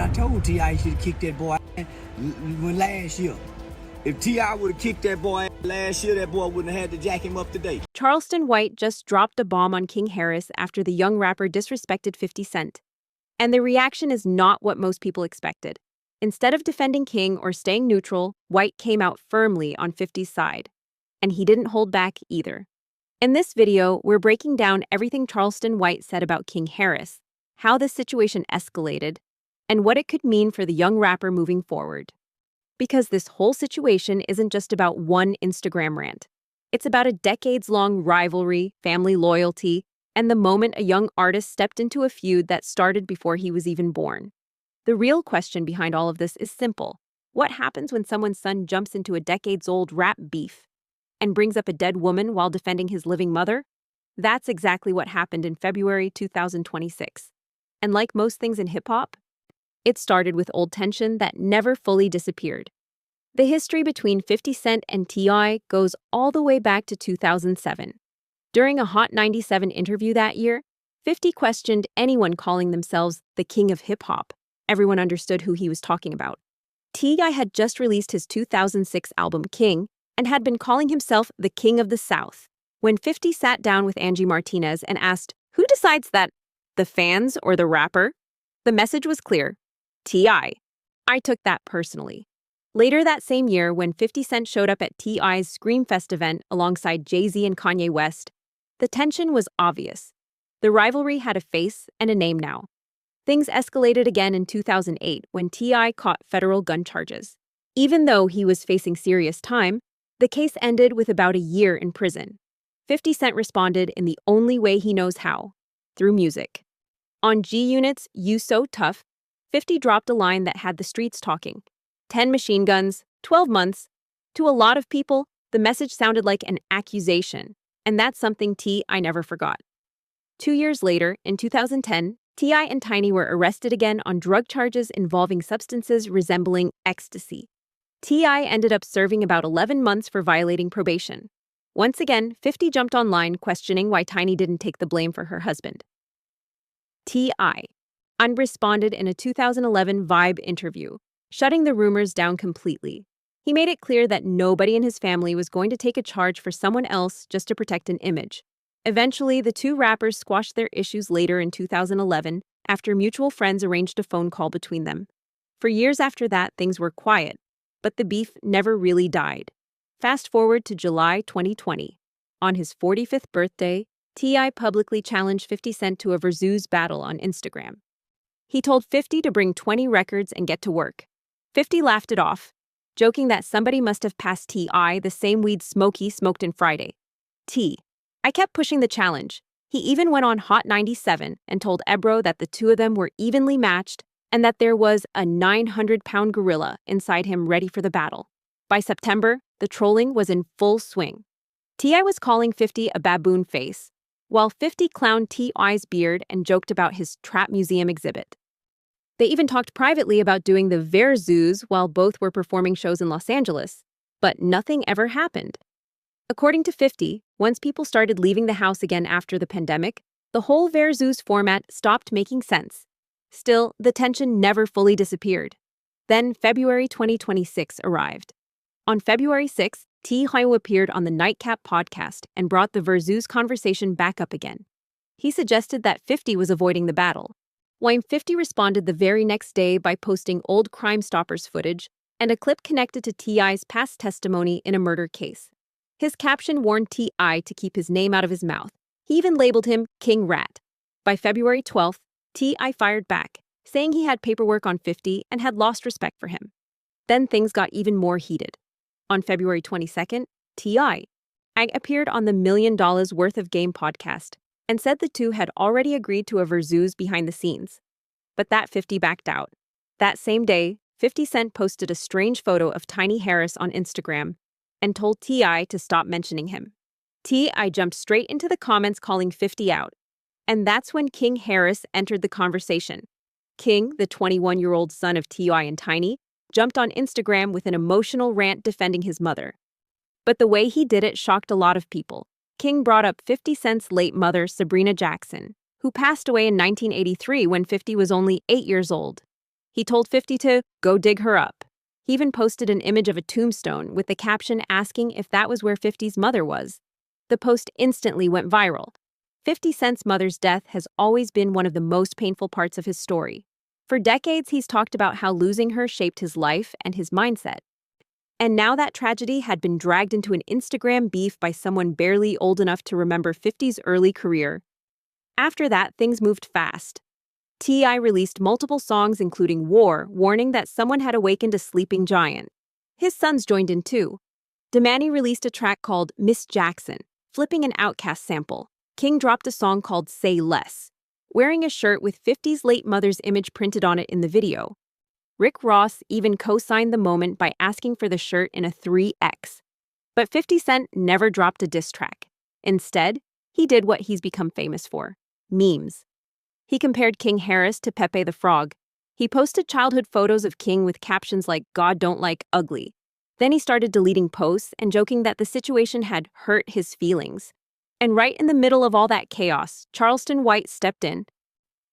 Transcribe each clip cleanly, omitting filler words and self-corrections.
I told T.I. he should have kicked that boy when last year. If T.I. would have kicked that boy last year, that boy wouldn't have had to jack him up today. Charleston White just dropped a bomb on King Harris after the young rapper disrespected 50 Cent. And the reaction is not what most people expected. Instead of defending King or staying neutral, White came out firmly on 50's side. And he didn't hold back either. In this video, we're breaking down everything Charleston White said about King Harris, how this situation escalated, and what it could mean for the young rapper moving forward. Because this whole situation isn't just about one Instagram rant. It's about a decades-long rivalry, family loyalty, and the moment a young artist stepped into a feud that started before he was even born. The real question behind all of this is simple. What happens when someone's son jumps into a decades-old rap beef and brings up a dead woman while defending his living mother? That's exactly what happened in February 2026. And like most things in hip-hop, it started with old tension that never fully disappeared. The history between 50 Cent and T.I. goes all the way back to 2007. During a Hot 97 interview that year, 50 questioned anyone calling themselves the king of hip-hop. Everyone understood who he was talking about. T.I. had just released his 2006 album King and had been calling himself the king of the South. When 50 sat down with Angie Martinez and asked, who decides that? The fans or the rapper? The message was clear. T.I. I took that personally. Later that same year, when 50 Cent showed up at T.I.'s Screamfest event alongside Jay-Z and Kanye West, the tension was obvious. The rivalry had a face and a name now. Things escalated again in 2008 when T.I. caught federal gun charges. Even though he was facing serious time, the case ended with about a year in prison. 50 Cent responded in the only way he knows how, through music. On G-Unit's You So Tough, 50 dropped a line that had the streets talking. 10 machine guns, 12 months. To a lot of people, the message sounded like an accusation, and that's something T.I. never forgot. 2 years later, in 2010, T.I. and Tiny were arrested again on drug charges involving substances resembling ecstasy. T.I. ended up serving about 11 months for violating probation. Once again, 50 jumped online questioning why Tiny didn't take the blame for her husband. T.I. unresponded in a 2011 Vibe interview, shutting the rumors down completely. He made it clear that nobody in his family was going to take a charge for someone else just to protect an image. Eventually, the two rappers squashed their issues later in 2011 after mutual friends arranged a phone call between them. For years after that, things were quiet, but the beef never really died. Fast forward to July 2020. On his 45th birthday, T.I. publicly challenged 50 Cent to a versus battle on Instagram. He told 50 to bring 20 records and get to work. 50 laughed it off, joking that somebody must have passed T.I. the same weed Smokey smoked in Friday. I kept pushing the challenge. He even went on Hot 97 and told Ebro that the two of them were evenly matched and that there was a 900-pound gorilla inside him ready for the battle. By September, the trolling was in full swing. T.I. was calling 50 a baboon face, while 50 clowned T.I.'s beard and joked about his trap museum exhibit. They even talked privately about doing the versus while both were performing shows in Los Angeles, but nothing ever happened. According to 50, once people started leaving the house again after the pandemic, the whole versus format stopped making sense. Still, the tension never fully disappeared. Then February 2026 arrived. On February 6th, T.I. appeared on the Nightcap podcast and brought the versus conversation back up again. He suggested that 50 was avoiding the battle. When 50 responded the very next day by posting old Crime Stoppers footage and a clip connected to T.I.'s past testimony in a murder case. His caption warned T.I. to keep his name out of his mouth. He even labeled him King Rat. By February 12th, T.I. fired back, saying he had paperwork on 50 and had lost respect for him. Then things got even more heated. On February 22nd, T.I. appeared on the $1 Million Worth of Game podcast and said the two had already agreed to a versus behind the scenes. But that 50 backed out. That same day, 50 Cent posted a strange photo of Tiny Harris on Instagram and told T.I. to stop mentioning him. T.I. jumped straight into the comments calling 50 out. And that's when King Harris entered the conversation. King, the 21-year-old son of T.I. and Tiny, jumped on Instagram with an emotional rant defending his mother. But the way he did it shocked a lot of people. King brought up 50 Cent's late mother, Sabrina Jackson, who passed away in 1983 when 50 was only 8 years old. He told 50 to go dig her up. He even posted an image of a tombstone with the caption asking if that was where 50's mother was. The post instantly went viral. 50 Cent's mother's death has always been one of the most painful parts of his story. For decades, he's talked about how losing her shaped his life and his mindset. And now that tragedy had been dragged into an Instagram beef by someone barely old enough to remember 50's early career. After that, things moved fast. T.I released multiple songs including War, warning that someone had awakened a sleeping giant. His sons joined in too. Damani released a track called Miss Jackson, flipping an Outkast sample. King dropped a song called Say Less, wearing a shirt with 50's late mother's image printed on it in the video. Rick Ross even co-signed the moment by asking for the shirt in a 3X. But 50 Cent never dropped a diss track. Instead, he did what he's become famous for: memes. He compared King Harris to Pepe the Frog. He posted childhood photos of King with captions like "God don't like ugly." Then he started deleting posts and joking that the situation had hurt his feelings. And right in the middle of all that chaos, Charleston White stepped in.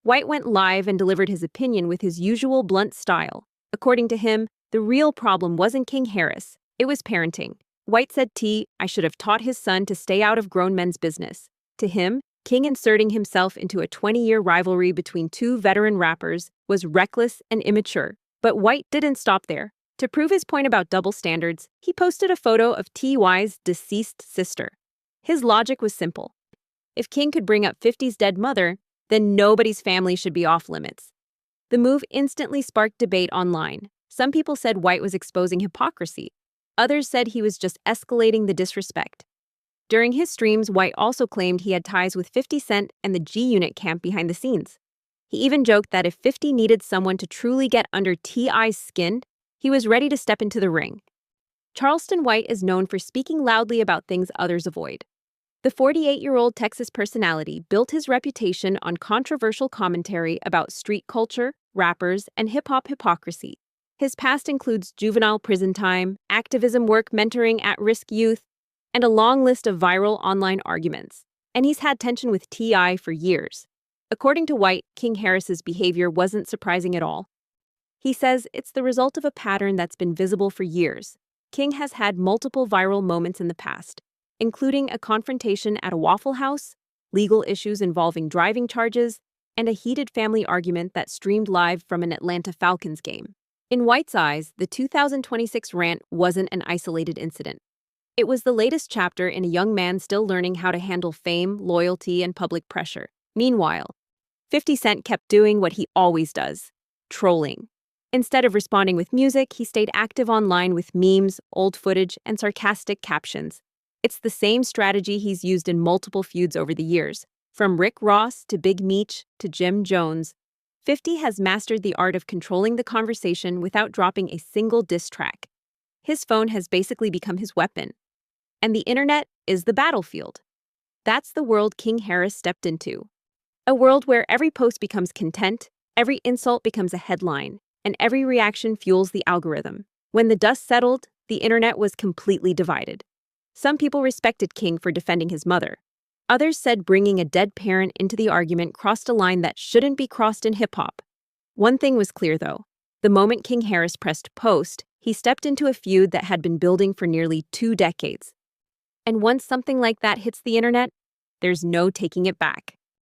White went live and delivered his opinion with his usual blunt style. According to him, the real problem wasn't King Harris, it was parenting. White said I should have taught his son to stay out of grown men's business. To him, King inserting himself into a 20-year rivalry between two veteran rappers was reckless and immature. But White didn't stop there. To prove his point about double standards, he posted a photo of T.Y.'s deceased sister. His logic was simple. If King could bring up 50's dead mother, then nobody's family should be off limits. The move instantly sparked debate online. Some people said White was exposing hypocrisy. Others said he was just escalating the disrespect. During his streams, White also claimed he had ties with 50 Cent and the G-Unit camp behind the scenes. He even joked that if 50 needed someone to truly get under T.I.'s skin, he was ready to step into the ring. Charleston White is known for speaking loudly about things others avoid. The 48-year-old Texas personality built his reputation on controversial commentary about street culture, rappers, and hip-hop hypocrisy. His past includes juvenile prison time, activism work mentoring at-risk youth, and a long list of viral online arguments. And he's had tension with T.I. for years. According to White, King Harris's behavior wasn't surprising at all. He says it's the result of a pattern that's been visible for years. King has had multiple viral moments in the past, including a confrontation at a Waffle House, legal issues involving driving charges, and a heated family argument that streamed live from an Atlanta Falcons game. In White's eyes, the 2026 rant wasn't an isolated incident. It was the latest chapter in a young man still learning how to handle fame, loyalty, and public pressure. Meanwhile, 50 Cent kept doing what he always does: trolling. Instead of responding with music, he stayed active online with memes, old footage, and sarcastic captions. It's the same strategy he's used in multiple feuds over the years. From Rick Ross to Big Meech to Jim Jones, 50 has mastered the art of controlling the conversation without dropping a single diss track. His phone has basically become his weapon. And the internet is the battlefield. That's the world King Harris stepped into. A world where every post becomes content, every insult becomes a headline, and every reaction fuels the algorithm. When the dust settled, the internet was completely divided. Some people respected King for defending his mother. Others said bringing a dead parent into the argument crossed a line that shouldn't be crossed in hip-hop. One thing was clear, though. The moment King Harris pressed post, he stepped into a feud that had been building for nearly 2 decades. And once something like that hits the internet, there's no taking it back.